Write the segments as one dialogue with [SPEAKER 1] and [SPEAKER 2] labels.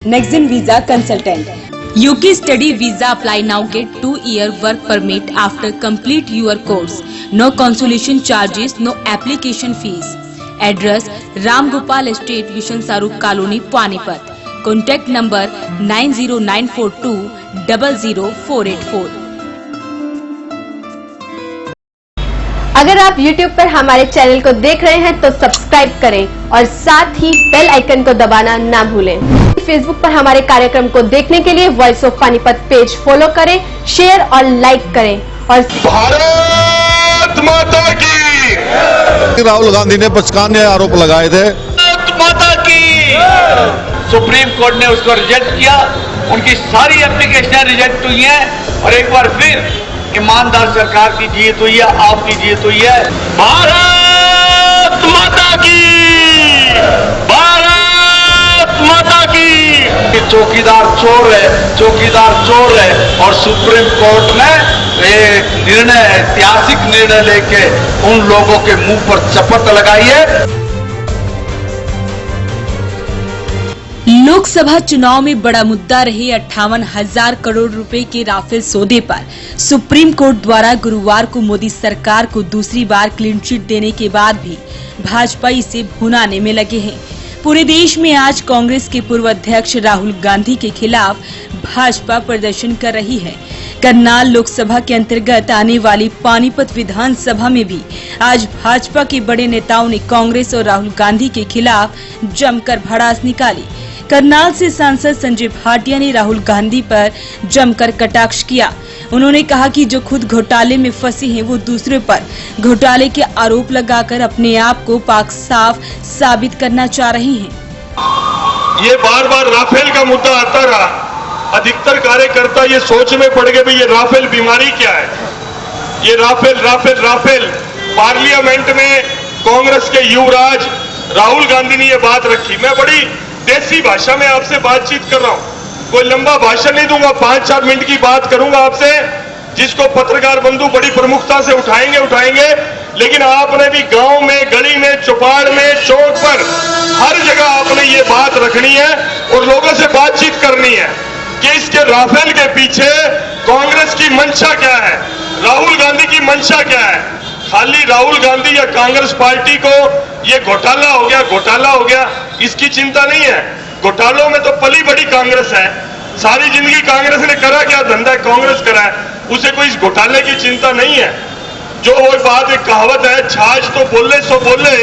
[SPEAKER 1] Nexen Visa Consultant. UK Study Visa. Apply now. Get 2-year work permit after complete your course. No consolation charges. No application fees. Address: Ram Gopal Estate, Vishan Saruk Colony, Panipat. Contact number 90942 00484.
[SPEAKER 2] अगर आप YouTube पर हमारे channel को देख रहे हैं तो subscribe करें और साथ ही बेल आइकन को दबाना ना भूलें। फेसबुक पर हमारे कार्यक्रम को देखने के लिए voice of Panipat page follow करें, शेयर और लाइक करें। और
[SPEAKER 3] भारत माता की।
[SPEAKER 4] राहुल गांधी ने 55 आरोप लगाए थे।
[SPEAKER 3] भारत माता की।
[SPEAKER 5] सुप्रीम कोर्ट ने उसको रिजेक्ट किया, उनकी सारी एप्लीकेशन रिजेक्ट हुई हैं और एक बार फिर ईमानदार सरकार की जीत हुई है, आपकी जीत हुई है।
[SPEAKER 3] भारत माता की। भारत माता की।
[SPEAKER 5] चौकीदार चोर है, चौकीदार चोर है और सुप्रीम कोर्ट ने एक निर्णय, ऐतिहासिक निर्णय लेके उन लोगों के मुंह पर चपत लगाई है।
[SPEAKER 1] लोकसभा चुनाव में बड़ा मुद्दा रहे 58,000 करोड़ रुपए के राफेल सौदे पर सुप्रीम कोर्ट द्वारा गुरुवार को मोदी सरकार को दूसरी बार क्लीन चिट देने के बाद भी भाजपा इसे भुनाने में लगे हैं। पूरे देश में आज कांग्रेस के पूर्व अध्यक्ष राहुल गांधी के खिलाफ भाजपा प्रदर्शन कर रही है। करनाल लोकसभा के अंतर्गत आने वाली पानीपत विधानसभा में भी आज भाजपा के बड़े नेताओं ने कांग्रेस और राहुल गांधी के खिलाफ जमकर भड़ास निकाली। करनाल से सांसद संजय भाटिया ने राहुल गांधी पर जमकर कटाक्ष किया। उन्होंने कहा कि जो खुद घोटाले में फंसे हैं वो दूसरे पर घोटाले के आरोप लगाकर अपने आप को पाक साफ साबित करना चाह रहे हैं।
[SPEAKER 3] ये बार बार राफेल का मुद्दा आता रहा। अधिकतर कार्यकर्ता ये सोच में पड़ गए भाई ये राफेल बीमारी क्या है। ये राफेल राफेल राफेल। पार्लियामेंट में कांग्रेस के युवराज राहुल गांधी ने ये बात रखी। मैं बड़ी देसी भाषा में आपसे बातचीत कर रहा हूं, कोई लंबा भाषण नहीं दूंगा, 5-4 मिनट की बात करूंगा आपसे, जिसको पत्रकार बंधु बड़ी प्रमुखता से उठाएंगे। लेकिन आपने भी गांव में, गली में, चौपाड़ में, चौक पर, हर जगह आपने ये बात रखनी है और लोगों से बातचीत करनी है कि इसके राफेल के पीछे कांग्रेस की मंशा क्या है, राहुल गांधी की मंशा क्या है। खाली राहुल गांधी या कांग्रेस पार्टी को ये घोटाला हो गया इसकी चिंता नहीं है। घोटालों में तो पली बड़ी कांग्रेस है। सारी जिंदगी कांग्रेस ने करा क्या धंधा कांग्रेस करा है, उसे कोई इस घोटाले की चिंता नहीं है। जो वो बात, एक कहावत है, छाछ तो बोले सो बोले,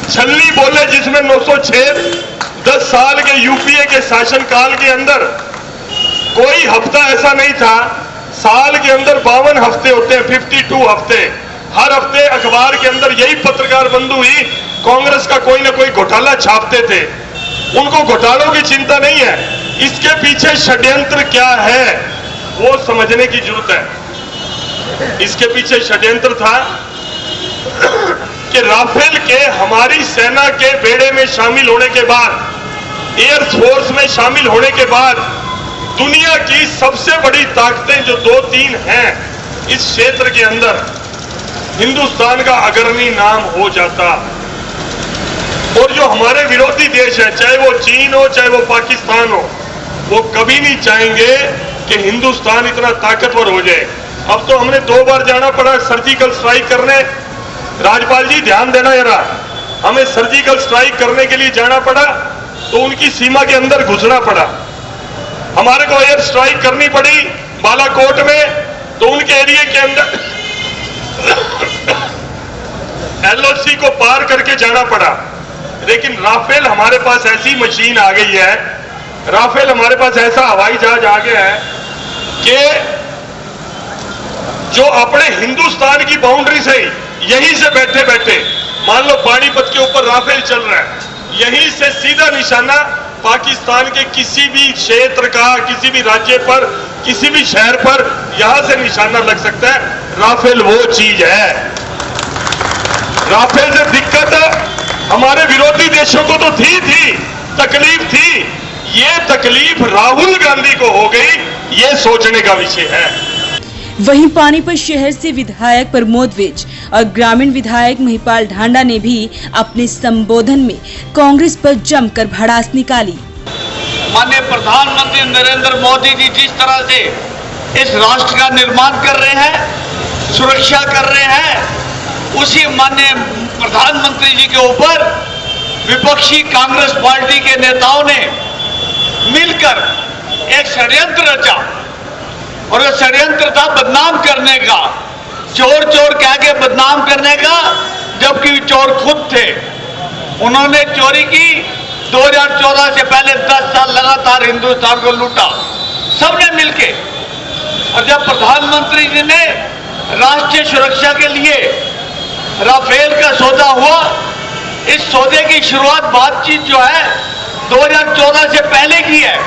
[SPEAKER 3] छल्ली बोले जिसमें 906। 10 साल के यूपीए के शासनकाल के अंदर कोई हफ्ता ऐसा नहीं था। साल के अंदर 52 हफ्ते होते हैं, 52 हफ्ते। हर हफ्ते अखबार के अंदर यही पत्रकार बंधु ही कांग्रेस का कोई ना कोई घोटाला छापते थे। उनको घोटालों की चिंता नहीं है। इसके पीछे षड्यंत्र क्या है वो समझने की जरूरत है। इसके पीछे षड्यंत्र था कि राफेल के हमारी सेना के बेड़े में शामिल होने के बाद, एयर फोर्स में शामिल होने के बाद, दुनिया की सबसे बड़ी ताकतें जो 2-3 हैं इस क्षेत्र के अंदर, हिंदुस्तान का अग्रणी नाम हो जाता। और जो हमारे विरोधी देश है, चाहे वो चीन हो चाहे वो पाकिस्तान हो, वो कभी नहीं चाहेंगे कि हिंदुस्तान इतना ताकतवर हो जाए। अब तो हमने 2 बार जाना पड़ा सर्जिकल स्ट्राइक करने। राज्यपाल जी ध्यान देना जरा, हमें सर्जिकल स्ट्राइक करने के लिए जाना पड़ा तो उनकी सीमा के अंदर घुसना पड़ा। हमारे को एयर स्ट्राइक करनी पड़ी बालाकोट में तो उनके एरिया के अंदर एलओसी को पार करके जाना पड़ा। लेकिन राफेल हमारे पास ऐसी मशीन आ गई है, राफेल हमारे पास ऐसा हवाई जहाज आ गया है कि जो अपने हिंदुस्तान की बाउंड्री से यहीं से बैठे बैठे, मान लो पानीपत के ऊपर राफेल चल रहा है, यहीं से सीधा निशाना पाकिस्तान के किसी भी क्षेत्र का, किसी भी राज्य पर, किसी भी शहर पर यहां से निशाना लग सकता है। राफेल वो चीज है। राफेल से दिक्कत हमारे विरोधी देशों को तो थी तकलीफ थी। ये तकलीफ राहुल गांधी को हो गई, ये सोचने का विषय है।
[SPEAKER 1] वहीं पानीपत शहर से विधायक प्रमोद विज और ग्रामीण विधायक महिपाल ढांडा ने भी अपने संबोधन में कांग्रेस पर जमकर भड़ास निकाली।
[SPEAKER 5] माननीय प्रधानमंत्री नरेंद्र मोदी जी जिस तरह से इस राष्ट्र का निर्माण कर रहे हैं, सुरक्षा कर रहे हैं, उसी माननीय प्रधानमंत्री जी के ऊपर विपक्षी कांग्रेस पार्टी के नेताओं ने मिलकर एक षड्यंत्र रचा और वह षड्यंत्र था बदनाम करने का, चोर चोर कह के बदनाम करने का, जबकि चोर खुद थे। उन्होंने चोरी की। 2014 से पहले 10 साल लगातार हिंदुस्तान को लूटा सबने मिलके। और जब प्रधानमंत्री जी ने राष्ट्रीय सुरक्षा के लिए राफेल का सौदा हुआ, इस सौदे की शुरुआत बातचीत जो है 2014 से पहले की है।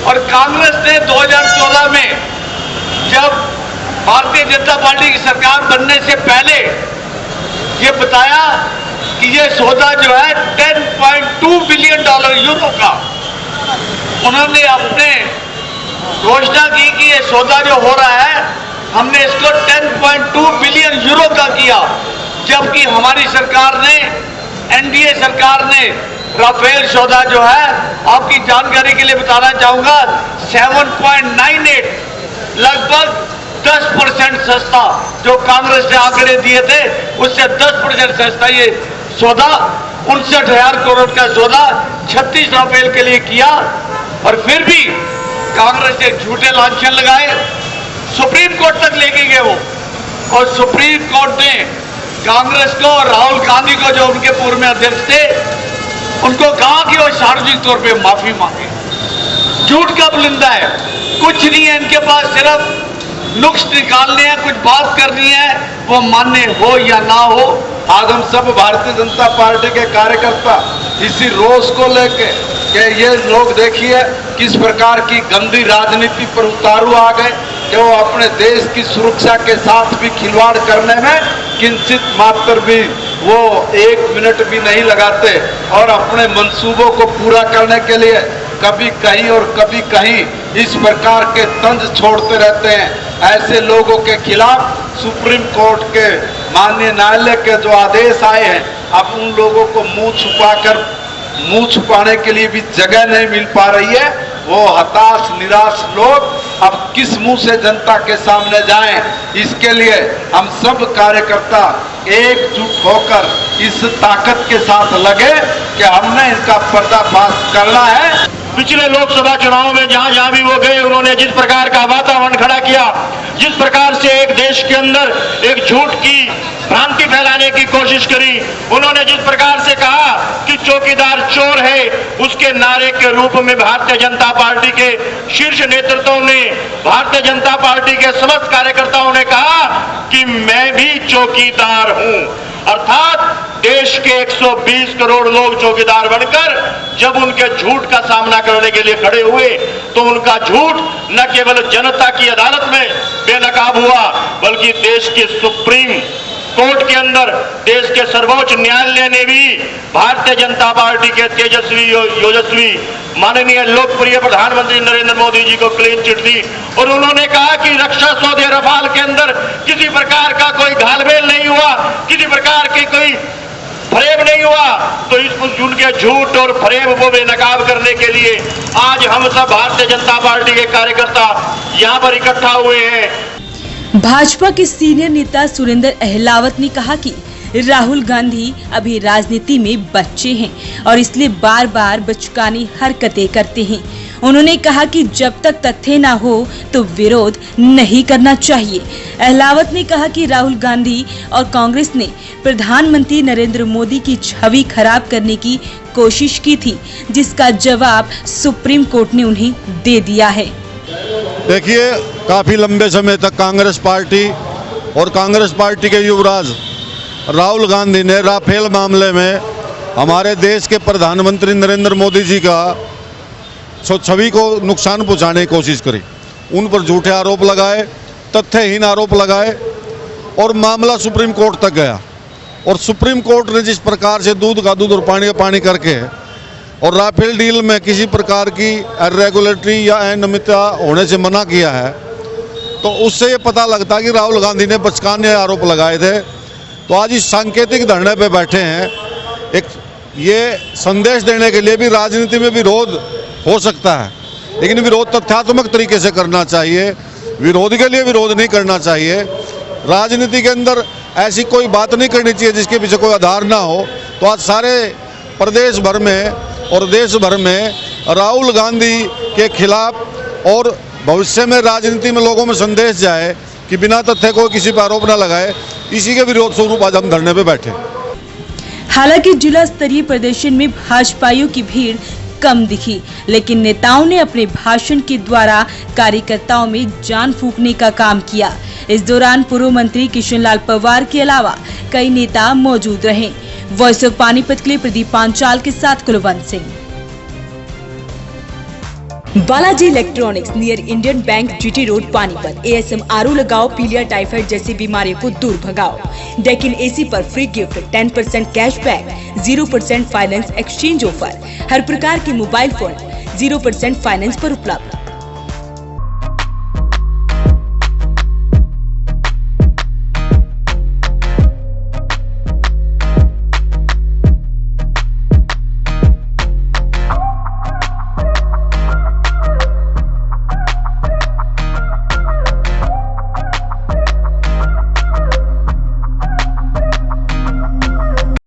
[SPEAKER 5] और कांग्रेस ने 2014 में जब भारतीय जनता पार्टी की सरकार बनने से पहले ये बताया कि ये सौदा जो है $10.2 बिलियन यूरो का, उन्होंने अपने घोषणा की कि ये सौदा जो हो रहा है हमने इसको 10.2 बिलियन यूरो का किया, जबकि हमारी सरकार ने, एनडीए सरकार ने राफेल सौदा जो है, आपकी जानकारी के लिए बताना चाहूंगा, 7.98 लगभग 10% सस्ता, जो कांग्रेस ने आंकड़े दिए थे उससे 10% सस्ता ये सौदा 59,000 करोड़ का सौदा 36 राफेल के लिए किया। और फिर भी कांग्रेस ने झूठे लांछन लगाए, सुप्रीम कोर्ट तक लेके गए वो, और सुप्रीम कोर्ट ने कांग्रेस को और राहुल गांधी को, जो उनके पूर्व में अध्यक्ष थे, उनको कहा कि वो सार्वजनिक तौर पे माफी मांगे। झूठ का बुलंदा है, कुछ नहीं है इनके पास, सिर्फ नुक्स निकालने हैं, कुछ बात करनी है, वो मान्य हो या ना हो।
[SPEAKER 6] आज हम सब भारतीय जनता पार्टी के कार्यकर्ता इसी रोष को लेके कि ये लोग देखिए किस प्रकार की गंदी राजनीति पर उतारू आ गए कि वो अपने देश की सुरक्षा के साथ भी खिलवाड़ करने में किंचित मात्र भी वो 1 मिनट भी नहीं लगाते और अपने मंसूबों को पूरा करने के लिए कभी कहीं और कभी कहीं इस प्रकार के तंज छोड़ते रहते हैं। ऐसे लोगों के खिलाफ सुप्रीम कोर्ट के माननीय न्यायालय के जो आदेश आए हैं, अब उन लोगों को मुंह छुपाने के लिए भी जगह नहीं मिल पा रही है। वो हताश निराश लोग अब किस मुंह से जनता के सामने जाएं, इसके लिए हम सब कार्यकर्ता एकजुट होकर इस ताकत के साथ लगे कि हमने इनका पर्दाफाश करना है।
[SPEAKER 3] पिछले लोकसभा चुनाव में जहां जहां भी वो गए, उन्होंने जिस प्रकार का वातावरण खड़ा किया, जिस प्रकार से एक देश के अंदर एक झूठ की भ्रांति फैलाने की कोशिश करी, उन्होंने जिस प्रकार से कहा कि चौकीदार चोर है, उसके नारे के रूप में भारतीय जनता पार्टी के शीर्ष नेतृत्व ने, भारतीय जनता पार्टी के समस्त कार्यकर्ताओं ने कहा कि मैं भी चौकीदार हूं। अर्थात देश के 120 करोड़ लोग चौकीदार बनकर जब उनके झूठ का सामना करने के लिए खड़े हुए, तो उनका झूठ न केवल जनता की अदालत में बेनकाब हुआ, बल्कि देश के सुप्रीम कोर्ट के अंदर, देश के सर्वोच्च न्यायालय ने भी भारतीय जनता पार्टी के तेजस्वी योजस्वी माननीय लोकप्रिय प्रधानमंत्री नरेंद्र मोदी जी को क्लीन चिट दी। और उन्होंने कहा कि रक्षा सौदे रफाल के अंदर किसी प्रकार का कोई घालमेल नहीं हुआ, किसी प्रकार की कोई फरेब नहीं हुआ। तो इस उनके झूठ और फरेब को बेनकाब करने के लिए आज हम सब भारतीय जनता पार्टी के कार्यकर्ता यहाँ पर इकट्ठा हुए हैं।
[SPEAKER 1] भाजपा के सीनियर नेता सुरेंद्र अहलावत ने कहा कि राहुल गांधी अभी राजनीति में बच्चे हैं और इसलिए बार बार बचकानी हरकतें करते हैं। उन्होंने कहा कि जब तक तथ्य न हो तो विरोध नहीं करना चाहिए। अहलावत ने कहा कि राहुल गांधी और कांग्रेस ने प्रधानमंत्री नरेंद्र मोदी की छवि खराब करने की कोशिश की थी, जिसका जवाब सुप्रीम कोर्ट ने उन्हें दे दिया है।
[SPEAKER 4] देखिए, काफी लंबे समय तक कांग्रेस पार्टी और कांग्रेस पार्टी के युवराज राहुल गांधी ने राफेल मामले में हमारे देश के प्रधानमंत्री नरेंद्र मोदी जी का छवि को नुकसान पहुंचाने की कोशिश करी। उन पर झूठे आरोप लगाए, तथ्यहीन आरोप लगाए और मामला सुप्रीम कोर्ट तक गया। और सुप्रीम कोर्ट ने जिस प्रकार से दूध का दूध और पानी का पानी करके और राफेल डील में किसी प्रकार की इरेगुलरिटी या अनियमितता होने से मना किया है, तो उससे ये पता लगता कि राहुल गांधी ने बचकाने आरोप लगाए थे। तो आज इस सांकेतिक धरने पे बैठे हैं, एक ये संदेश देने के लिए भी राजनीति में विरोध हो सकता है, लेकिन विरोध तथ्यात्मक तरीके से करना चाहिए। विरोध के लिए विरोध नहीं करना चाहिए। राजनीति के अंदर ऐसी कोई बात नहीं करनी चाहिए जिसके पीछे कोई आधार ना हो। तो आज सारे प्रदेश भर में और देश भर में राहुल गांधी के खिलाफ और भविष्य में राजनीति में लोगों में संदेश जाए कि बिना तथ्य को किसी पर आरोप न लगाए, इसी के विरोध स्वरूप आज हम धरने पे बैठे।
[SPEAKER 1] हालांकि जिला स्तरीय प्रदर्शन में भाजपाइयों की भीड़ कम दिखी, लेकिन नेताओं ने अपने भाषण के द्वारा कार्यकर्ताओं में जान फूंकने का काम किया। इस दौरान पूर्व मंत्री किशन लाल पंवार के अलावा कई नेता मौजूद रहे। वॉइस ऑफ पानीपत के लिए प्रदीप पांचाल के साथ Kulwant Singh. Balaji electronics near Indian bank GT road Panipat. ASM RO लगाओ, पीलिया टाइफाइड जैसी बीमारियों को दूर भगाओ। डेकिन AC पर free gift, 10% cashback, 0% finance exchange offer. हर प्रकार के मोबाइल फोन 0% फाइनेंस पर उपलब्ध।